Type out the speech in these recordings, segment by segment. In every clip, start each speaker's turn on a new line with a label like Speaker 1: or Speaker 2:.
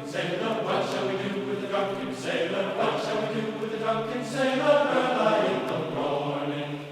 Speaker 1: sailor? What shall we do with the drunken sailor? What shall we do with the drunken sailor early in the morning?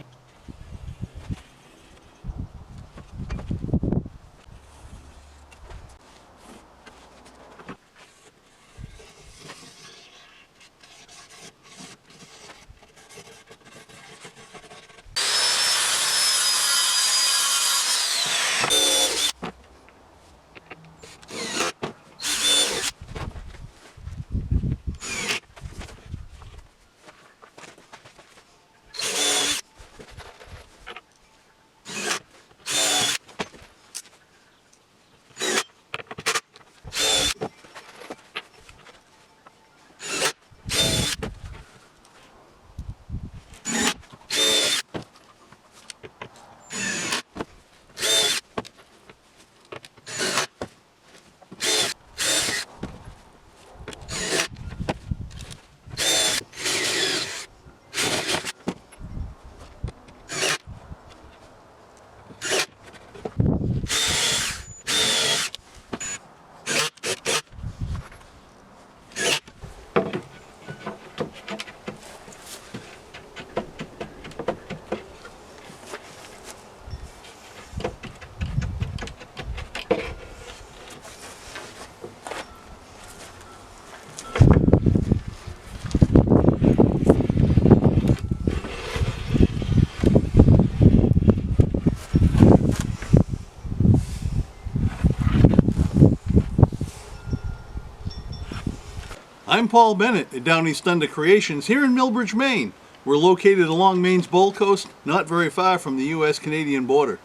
Speaker 2: I'm Paul Bennett at Downeast Thunder Creations here in Millbridge, Maine. We're located along Maine's Bold Coast, not very far from the U.S.-Canadian border.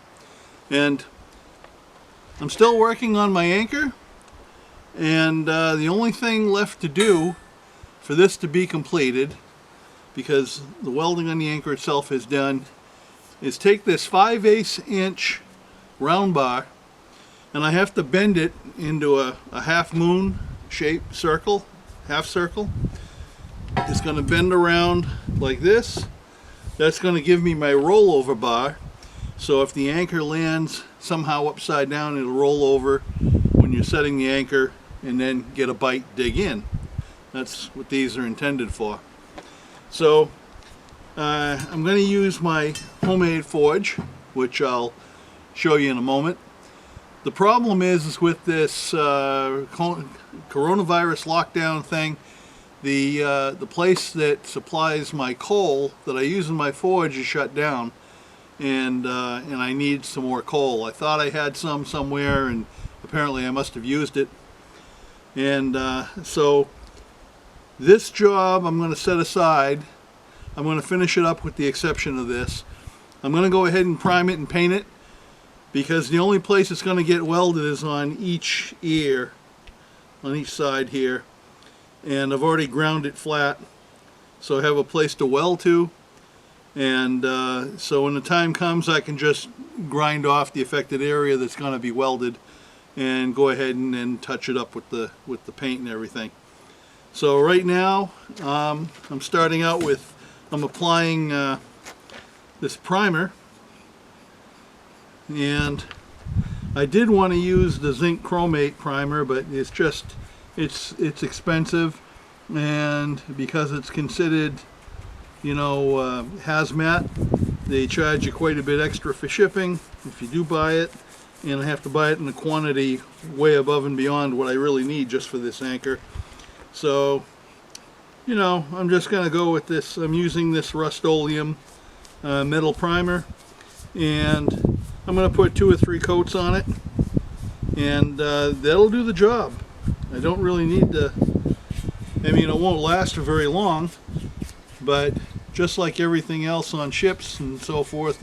Speaker 2: And I'm still working on my anchor, and the only thing left to do for this to be completed, because the welding on the anchor itself is done, is take this 5/8 inch round bar, and I have to bend it into a half moon shaped circle. Half circle. It's going to bend around like this. That's going to give me my rollover bar, so if the anchor lands somehow upside down, it'll roll over when you're setting the anchor and then get a bite, dig in. That's what these are intended for. So I'm going to use my homemade forge, which I'll show you in a moment. The problem is with this coronavirus lockdown thing, the place that supplies my coal that I use in my forge is shut down, and I need some more coal. I thought I had some somewhere, and apparently I must have used it. And so this job I'm going to set aside. I'm going to finish it up with the exception of this. I'm going to go ahead and prime it and paint it, because the only place it's going to get welded is on each ear, on each side here, and I've already ground it flat, so I have a place to weld to, and so when the time comes I can just grind off the affected area that's going to be welded and go ahead and touch it up with the paint and everything. So right now I'm starting out with, I'm applying this primer. And I did want to use the zinc chromate primer, but it's just it's expensive, and because it's considered, you know, hazmat, they charge you quite a bit extra for shipping if you do buy it, and I have to buy it in a quantity way above and beyond what I really need just for this anchor. So, you know, I'm just going to go with this. I'm using this Rust-Oleum metal primer, and I'm going to put 2 or 3 coats on it, and that'll do the job. I don't really need to, I mean, it won't last for very long, but just like everything else on ships and so forth,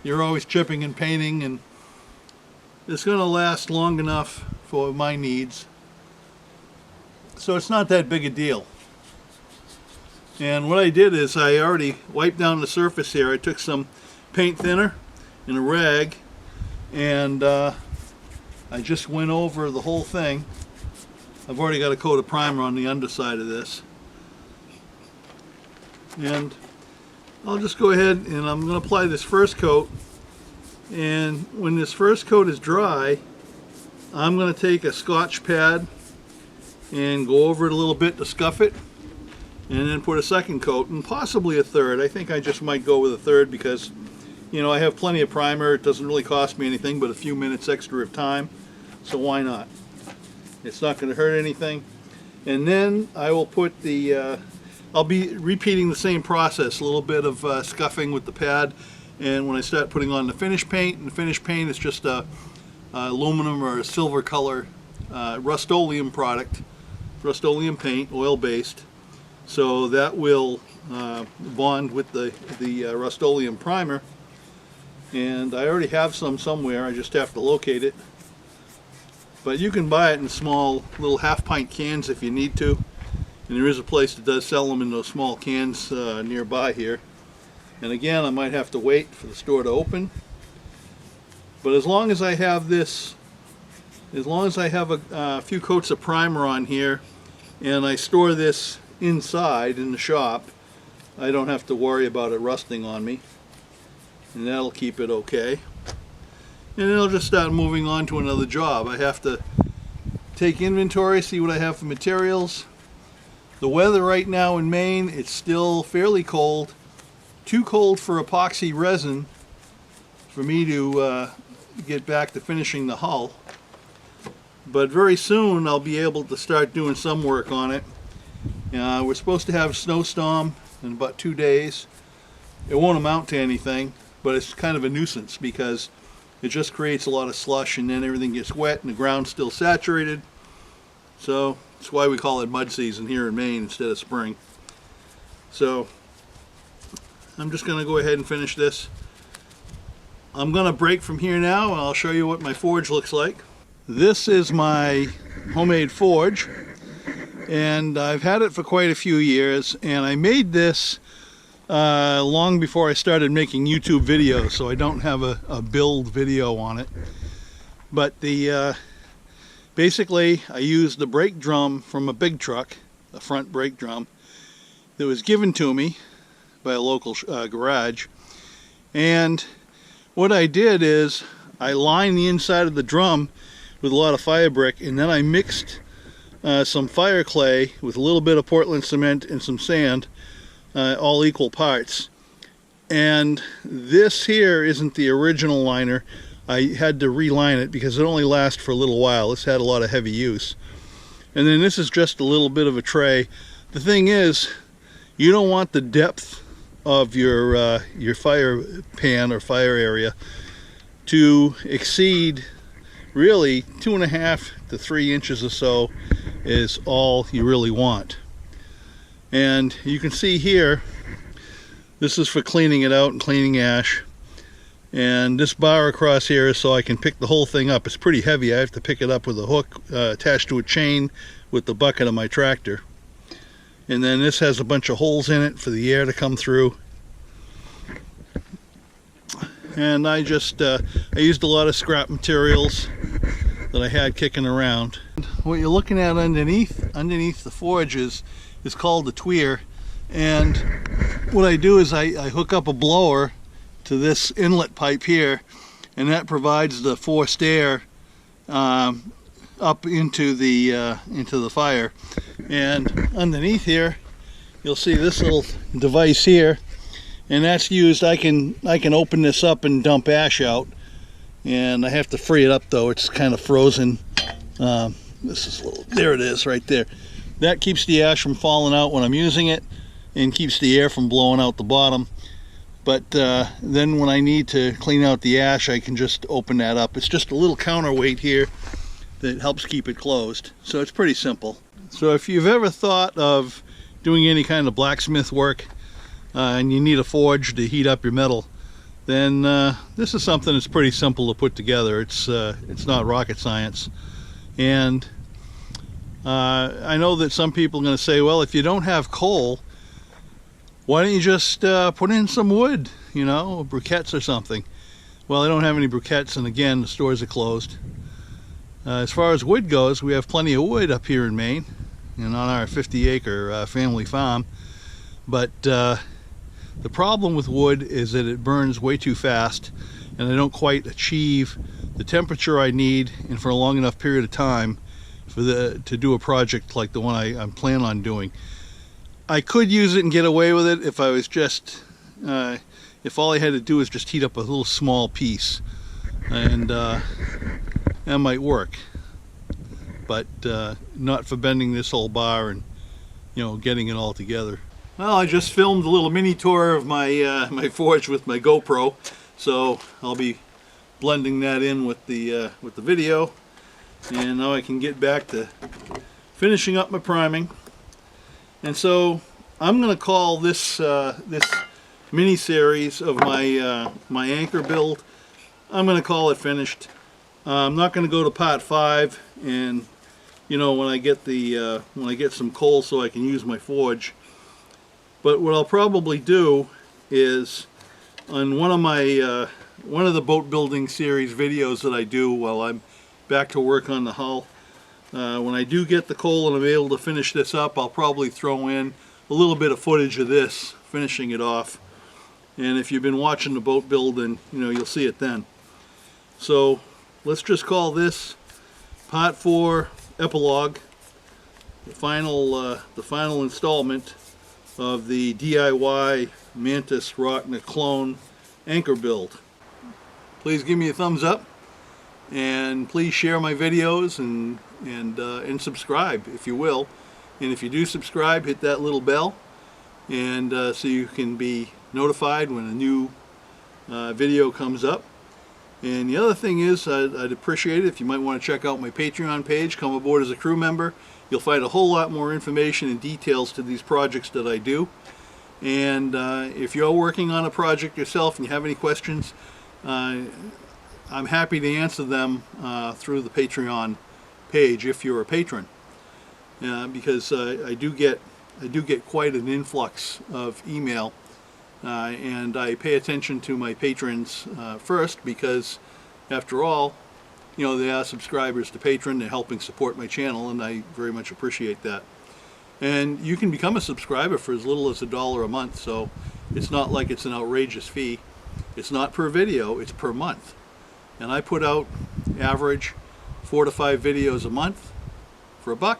Speaker 2: you're always chipping and painting, and it's going to last long enough for my needs. So it's not that big a deal. And what I did is I already wiped down the surface here. I took some paint thinner in a rag, and I just went over the whole thing. I've already got a coat of primer on the underside of this, and I'll just go ahead and I'm going to apply this first coat, and when this first coat is dry, I'm going to take a Scotch pad and go over it a little bit to scuff it, and then put a second coat and possibly a third. I think I just might go with a third because, you know, I have plenty of primer. It doesn't really cost me anything but a few minutes extra of time, so why not? It's not going to hurt anything. And then I will put the I'll be repeating the same process, a little bit of scuffing with the pad, and when I start putting on the finish paint, and the finish paint is just a aluminum or a silver color Rust-Oleum product, Rust-Oleum paint, oil-based, so that will bond with the Rust-Oleum primer. And I already have some somewhere, I just have to locate it. But you can buy it in small little half-pint cans if you need to. And there is a place that does sell them in those small cans nearby here. And again, I might have to wait for the store to open. But as long as I have this, as long as I have a few coats of primer on here, and I store this inside in the shop, I don't have to worry about it rusting on me. And that'll keep it okay. And then I'll just start moving on to another job. I have to take inventory, see what I have for materials. The weather right now in Maine, it's still fairly cold. Too cold for epoxy resin for me to get back to finishing the hull. But very soon I'll be able to start doing some work on it. We're supposed to have a snowstorm in about 2 days. It won't amount to anything, but it's kind of a nuisance because it just creates a lot of slush and then everything gets wet and the ground's still saturated. So that's why we call it mud season here in Maine instead of spring. So I'm just going to go ahead and finish this. I'm going to break from here now and I'll show you what my forge looks like. This is my homemade forge, and I've had it for quite a few years, and I made this long before I started making YouTube videos, so I don't have a build video on it. But basically I used the brake drum from a big truck, a front brake drum, that was given to me by a local garage. And what I did is I lined the inside of the drum with a lot of fire brick, and then I mixed some fire clay with a little bit of Portland cement and some sand, all equal parts. And this here isn't the original liner. I had to reline it because it only lasts for a little while. It's had a lot of heavy use. And then this is just a little bit of a tray. The thing is, you don't want the depth of your fire pan or fire area to exceed really 2.5 to 3 inches or so is all you really want. And you can see here, this is for cleaning it out and cleaning ash. And this bar across here is so I can pick the whole thing up. It's pretty heavy. I have to pick it up with a hook attached to a chain with the bucket of my tractor. And then this has a bunch of holes in it for the air to come through. And I just I used a lot of scrap materials that I had kicking around. What you're looking at underneath the forge is called the tweer. And what I do is I hook up a blower to this inlet pipe here, and that provides the forced air up into the fire. And underneath here you'll see this little device here, and that's used, I can open this up and dump ash out, and I have to free it up though. It's kind of frozen. This is a little, there it is right there. That keeps the ash from falling out when I'm using it and keeps the air from blowing out the bottom. But then when I need to clean out the ash, I can just open that up. It's just a little counterweight here that helps keep it closed. So it's pretty simple. So if you've ever thought of doing any kind of blacksmith work and you need a forge to heat up your metal, then this is something that's pretty simple to put together. It's not rocket science. And I know that some people are going to say, well, if you don't have coal, why don't you just put in some wood, you know, briquettes or something? Well, I don't have any briquettes, and again, the stores are closed. As far as wood goes, we have plenty of wood up here in Maine and on our 50-acre family farm. But the problem with wood is that it burns way too fast, and I don't quite achieve the temperature I need and for a long enough period of time to do a project like the one I plan on doing. I could use it and get away with it if I was just if all I had to do was just heat up a little small piece, and that might work. But not for bending this whole bar and getting it all together. Well, I just filmed a little mini tour of my my forge with my GoPro, so I'll be blending that in with the video, and now I can get back to finishing up my priming. And so I'm going to call this this mini series of my my anchor build, I'm going to call it finished. I'm not going to go to part 5, and when I get the when I get some coal so I can use my forge. But what I'll probably do is on one of the boat building series videos that I do while I'm back to work on the hull, when I do get the coal and I'm able to finish this up, I'll probably throw in a little bit of footage of this finishing it off. And if you've been watching the boat build, then you'll see it then. So let's just call this part 4 Epilogue, the final installment of the DIY Mantus-Rocna clone anchor build. Please give me a thumbs up, and please share my videos and subscribe if you will. And if you do subscribe, hit that little bell, and so you can be notified when a new video comes up. And the other thing is, I'd appreciate it if you might want to check out my Patreon page. Come aboard as a crew member. You'll find a whole lot more information and details to these projects that I do. And if you're working on a project yourself and you have any questions, I'm happy to answer them through the Patreon page if you're a patron, because I do get quite an influx of email, and I pay attention to my patrons first, because after all, they are subscribers to Patreon. They're helping support my channel, and I very much appreciate that. And you can become a subscriber for as little as $1 a month, so it's not like it's an outrageous fee. It's not per video, it's per month. And I put out average 4 to 5 videos a month for $1,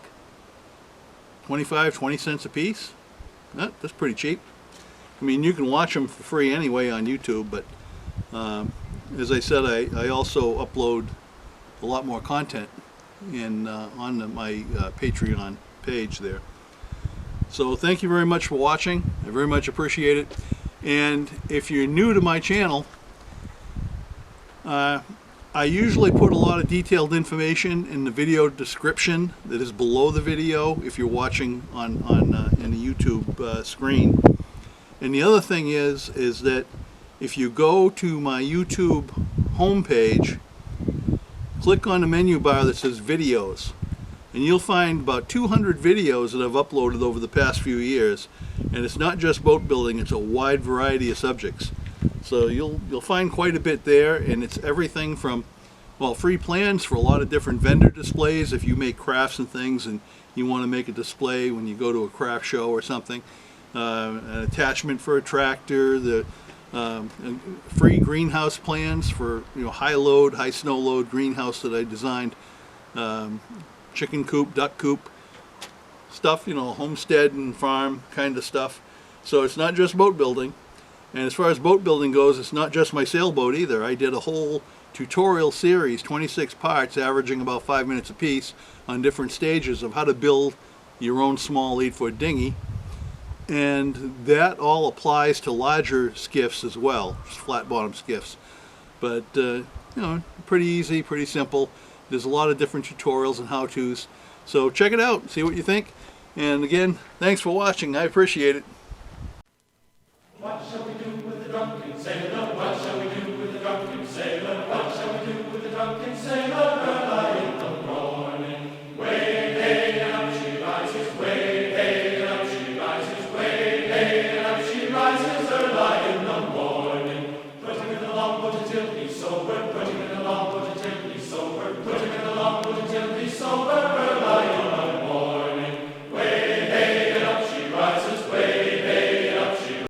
Speaker 2: 20 cents a piece. That's pretty cheap. I mean, you can watch them for free anyway on YouTube, but as I said, I also upload a lot more content on my Patreon page there. So thank you very much for watching. I very much appreciate it. And if you're new to my channel, I usually put a lot of detailed information in the video description that is below the video if you're watching in the YouTube screen. And the other thing is that if you go to my YouTube homepage, click on the menu bar that says videos, and you'll find about 200 videos that I've uploaded over the past few years. And it's not just boat building, it's a wide variety of subjects. So you'll find quite a bit there, and it's everything from, well, free plans for a lot of different vendor displays if you make crafts and things and you want to make a display when you go to a craft show or something, an attachment for a tractor, the free greenhouse plans for high load, high snow load greenhouse that I designed, chicken coop, duck coop stuff, homestead and farm kind of stuff. So it's not just boat building. And as far as boat building goes, it's not just my sailboat either. I did a whole tutorial series, 26 parts, averaging about 5 minutes a piece, on different stages of how to build your own small 8-foot dinghy. And that all applies to larger skiffs as well, flat bottom skiffs. But pretty easy, pretty simple. There's a lot of different tutorials and how-tos. So check it out, see what you think. And again, thanks for watching. I appreciate it.